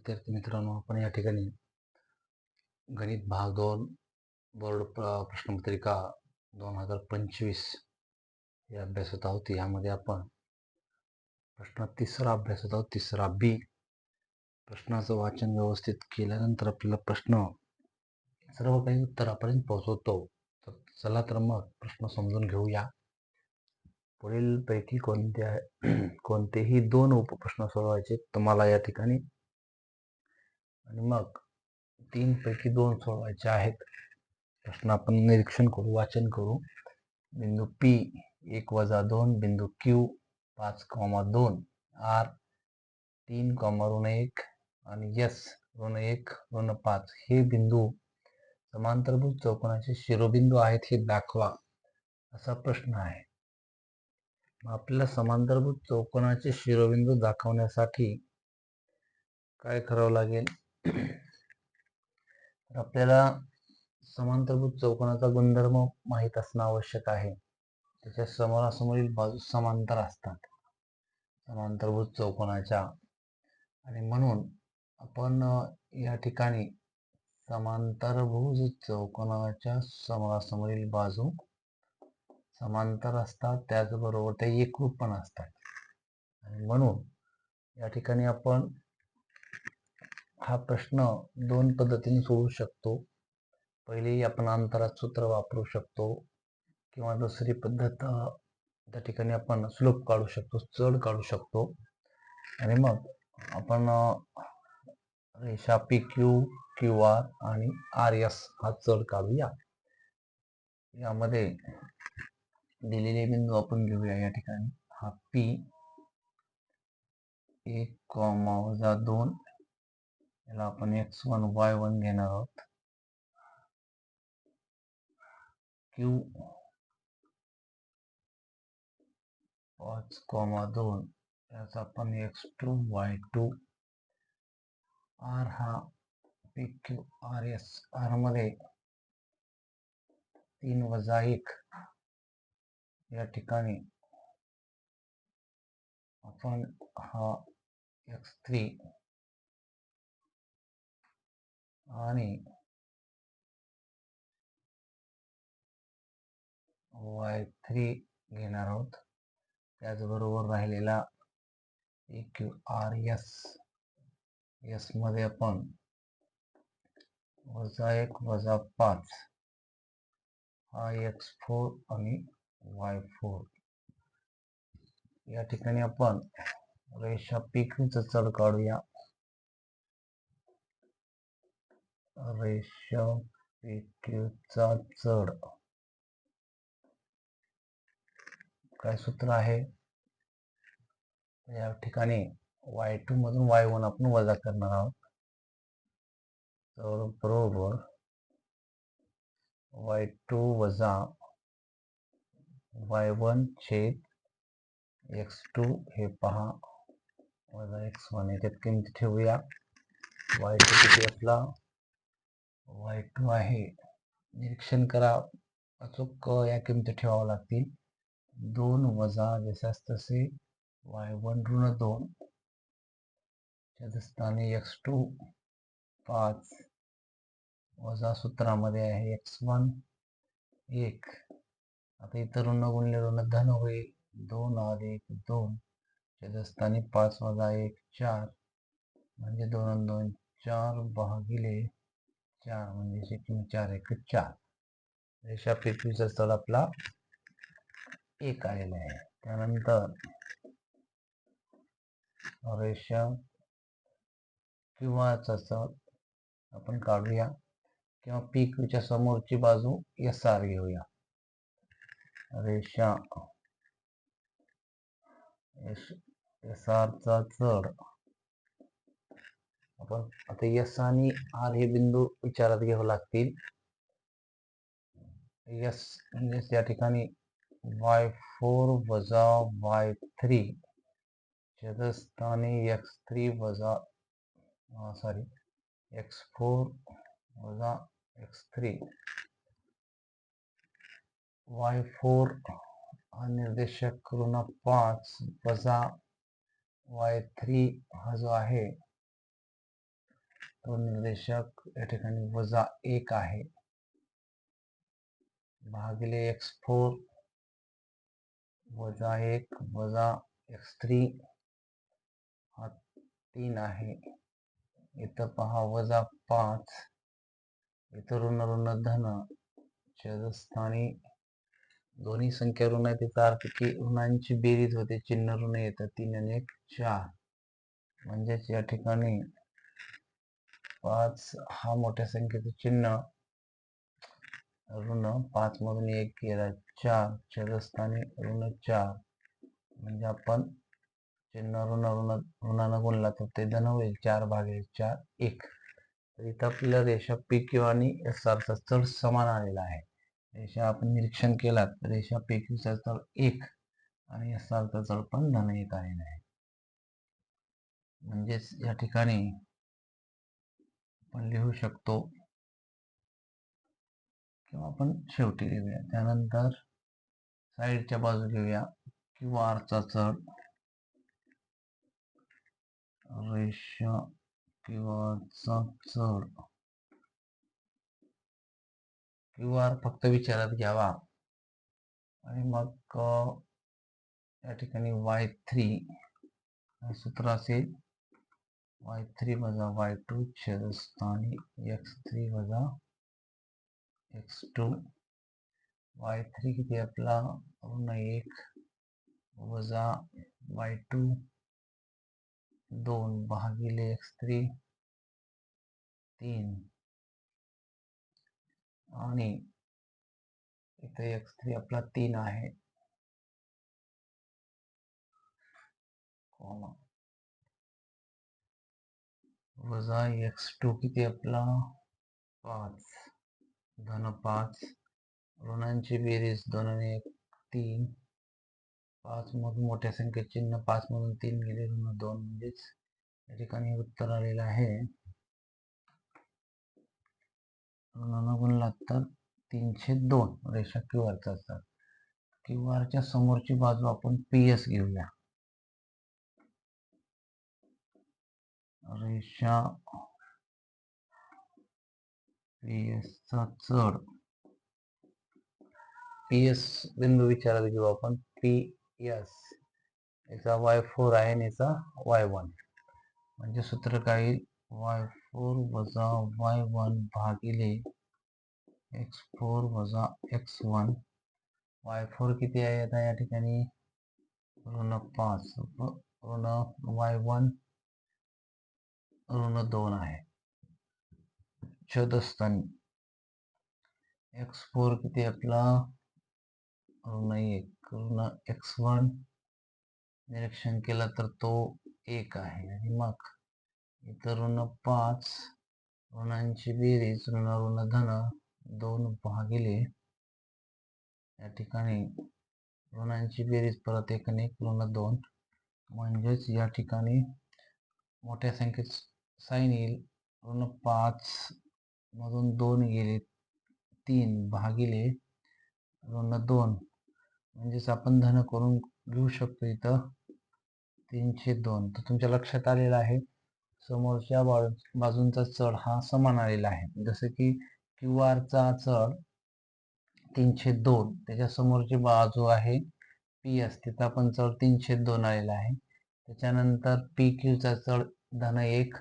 विद्यार्थी मित्रांनो, आपण या ठिकाणी गणित भाग 2 बोर्ड प्रश्नपत्रिका 2025 हे अभ्यासत आहोत. यामध्ये आपण प्रश्न तिसरा अभ्यासत आहोत. तिसरा बी. प्रश्नाचं वाचन व्यवस्थित केल्यानंतर आपल्याला प्रश्न सर्व काही उत्तरापर्यंत पोहोचवतो. तर चला तर मग प्रश्न समजून घेऊया. पुढील पैकी कोणतेही 2 उपप्रश्न सोडवायचे तुम्हाला या ठिकाणी, आणि मग 3 पैकी 2 सोडवायचे आहेत. प्रश्न आपण निरीक्षण करू, वाचन करू. बिंदू P 1-2, बिंदू Q 5,2, R 3,1 आणि S -1-5 हे बिंदू समांतरभुज चौकोनाचे शिरोबिंदू आहेत हे दाखवा, असा प्रश्न आहे. आपल्याला समांतरभुज चौकोनाचे शिरोबिंदू दाखवण्यासाठी काय करावं लागेल? आपल्याला समांतरभुज चौकोनाचा गुणधर्म माहित असणं आवश्यक आहे. त्याच्या समोरासमोरील बाजू समांतर असतात समांतरभुज चौकोनाच्या, आणि म्हणून आपण या ठिकाणी समांतरभुज चौकोनाच्या समोरासमोरील बाजू समांतर असतात, त्याचबरोबर ते एकरूप पण असतात. आणि म्हणून या ठिकाणी आपण हा प्रश्न 2 पद्धतीने सोडवू शकतो. पहिली आपण अंतरात सूत्र वापरू शकतो, किंवा दुसरी पद्धत त्या ठिकाणी आपण स्लोप काढू शकतो, चढ काढू शकतो. आणि मग आपण रेषा PQ, QR आणि RS हा चढ काढूया. यामध्ये दिलेले बिंदू आपण घेऊया. या ठिकाणी हा P 1,-2 याला आपण x1 y1 घेणार आहोत. Q 5,2 याचा आपण x2 y2. R हा PQ RS, R मध्ये 3-1 या ठिकाणी आपण हा x3 आणि y3 घेणार आहोत. त्याचबरोबर राहिलेला PQRS, S मध्ये आपण -1-5 हा x4 आणि y4. या ठिकाणी आपण रेषा PQचा चढ काढूया. रेषा PQचा चढ काय सूत्र आहे? या ठिकाणी y2 मधून y1 आपण वजा करणार आहोत. तर बरोबर y2 - y1 छेद x2 हे पहा वजा x1. याच्यात किंमत ठेवूया. y2 किती असला? y2 आहे, निरीक्षण करा, अचूक या किमती ठेवाव्या लागतील. 2 वजा जशास तसे y1 -2 छेदस्थानी x2 5 वजा सूत्रामध्ये आहे x1 1. आता इतर ऋण गुणिले ऋण धन होईल. 2 + 2 छेदस्थानी 5 - 1 4, म्हणजे 2 2 4 भागिले 4, म्हणजे 4 = 4. रेषा PQचा चढ आपला 1 आलेला आहे. त्यानंतर रेषा QRचा चढ आपण काढूया, किंवा PQच्या समोरची बाजू SR घेऊया. रेषा SRचा चढ आपण आता S आणि R हे बिंदू विचारात घ्यावे लागतील. S म्हणजे या ठिकाणी y4 वजा y3 छेदस्थानी x4 वजा x3. y4 हा निर्देशक -5 वजा y3 हा जो आहे, तो निर्देशक या ठिकाणी -1 आहे भागिले x4 -1 वजा x3 हा 3 आहे. इथं पहा -5, इथं ऋण धन छेदस्थानी दोन्ही संख्या ऋण आहे, त्याचा अर्थ की ऋणांची बेरीज होते, चिन्ह ऋण येतं 3 आणि 1 4. म्हणजेच या ठिकाणी 5 हा मोठ्या संख्येचं चिन्ह ऋण 5 मधून 1 गेला 4 छेदस्थानी -4. म्हणजे आपण चिन्ह ऋणानं गुणला तर ते धन होईल 4/4 1. तर इथं आपल्याला रेषा PQ आणि SR चा चढ समान आलेला आहे. रेषा आपण निरीक्षण केला तर रेषा PQ चा चढ 1 आणि SR चा चढ पण धन 1 आलेला आहे. म्हणजेच या ठिकाणी आपण लिहू शकतो किंवा आपण शेवटी लिहूया. त्यानंतर साईडच्या बाजू लिहूया. QR चा चढ रेषा QR चा चढ QR फक्त विचारात घ्यावा आणि मग या ठिकाणी y3 सूत्र असेल y3 वजा y2 छेदस्थानी x3 वजा x2. y3 किती आपला ऋण 1 वजा y2 2 भागिले x3 3 आणि इथे x3 आपला 3 आहे वजा x2 किती आपला 5 धन 5. ऋणांची बेरीज 2 आणि 1 3. 5 मधून मोठ्या संख्येत चिन्ह 5 मधून 3 गेले ऋण 2. म्हणजेच या ठिकाणी उत्तर आलेलं आहे ऋणानं गुणला तर 3/2 रेषा QR चा असतात. QR च्या समोरची बाजू आपण PS घेऊया. रेषा PS चा चढ PS बिंदू विचारात घेऊ आपण. PS याचा y4 आहे आणि याचा y1. म्हणजे सूत्र काय येईल y4 वजा y1 भागिले x4 वजा x1. y4 किती आहे आता या ठिकाणी ऋण 5 ऋण y1 ऋण 2 आहे छेदस्थानी. x4 किती आपला ऋण 1 ऋण x1 निरीक्षण केलं तर तो 1 आहे आणि मग इतर ऋण 5 ऋणांची बेरीज ऋण धन 2 भागिले या ठिकाणी ऋणांची बेरीज परत 1 आणि 1 ऋण 2. म्हणजेच या ठिकाणी मोठ्या संख्येत साईन येईल ऋण 5 मधून 2 गेले 3 भागिले ऋण 2. म्हणजेच आपण धन करून घेऊ शकतो इथं 3/2. तर तुमच्या लक्षात आलेलं आहे समोरच्या बाजूंचा चढ हा समान आलेला आहे. जसं की QR चा चढ 3/2 त्याच्या समोरची बाजू आहे PS तिथं पण चढ 3/2 आलेला आहे. त्याच्यानंतर PQ चा चढ धन 1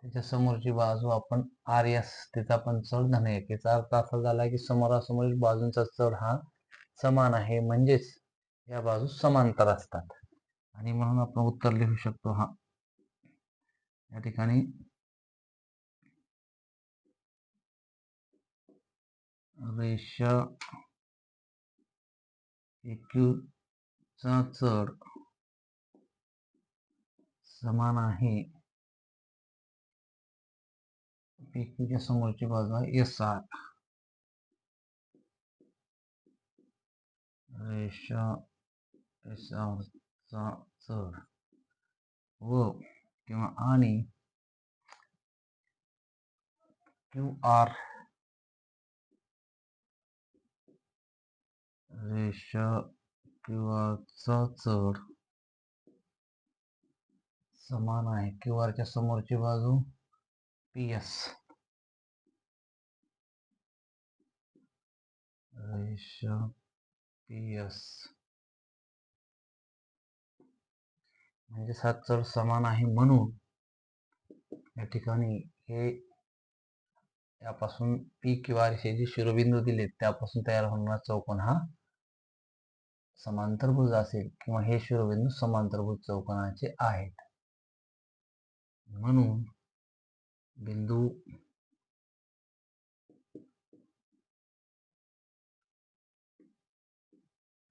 त्याच्या समोरची बाजू आपण RS तिचा पण चढ धन 1. याचा अर्थ असा झाला की समोरासमोरील बाजूंचा चढ हा समान आहे. म्हणजेच या बाजू समांतर असतात आणि म्हणून आपण उत्तर लिहू शकतो हा या ठिकाणी रेषा PQ चा चढ समान आहे PQ च्या समोरची बाजू आहे SR. रेषा SR चा चढ व किंवा आणि QR रेषा QR चा चढ समान आहे. QR च्या समोरची बाजू PS रेष PS म्हणजे हा चढ समान आहे म्हणून या ठिकाणी हे यापासून P किंवा R हे जे शिरोबिंदू दिलेत त्यापासून तयार होणारा चौकोन हा समांतरभुज असेल किंवा हे शिरोबिंदू समांतरभुज चौकोनाचे आहेत. म्हणून बिंदू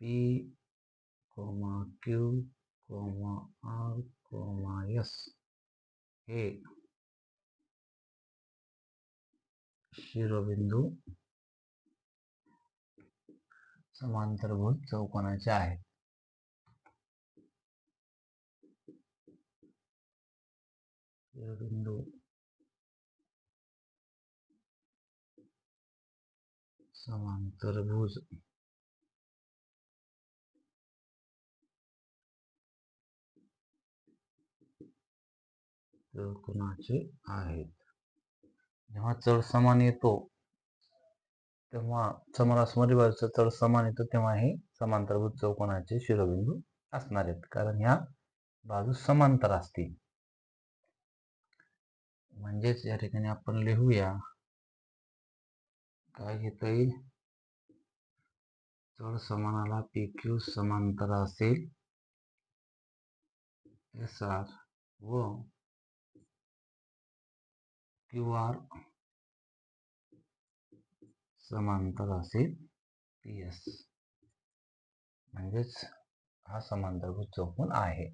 P, Q, R, S हे शिरोबिंदू समांतरभुज चौकोनाचे आहेत. शिरोबिंदू समांतरभुज चौकोनाचे आहेत. जेव्हा चढ समान येतो तेव्हा समोरासमोर बाजूचा चढ समान येतो तेव्हा हे समांतरभुज चौकोनाचे शिरोबिंदू असणार आहेत, कारण ह्या बाजू समांतर असतील. म्हणजेच या ठिकाणी आपण लिहूया काय घेता येईल, चढ समानाला PQ समांतर असेल SR व QR समांतर असेल PS. म्हणजेच हा समांतरभुज चौकोन आहे.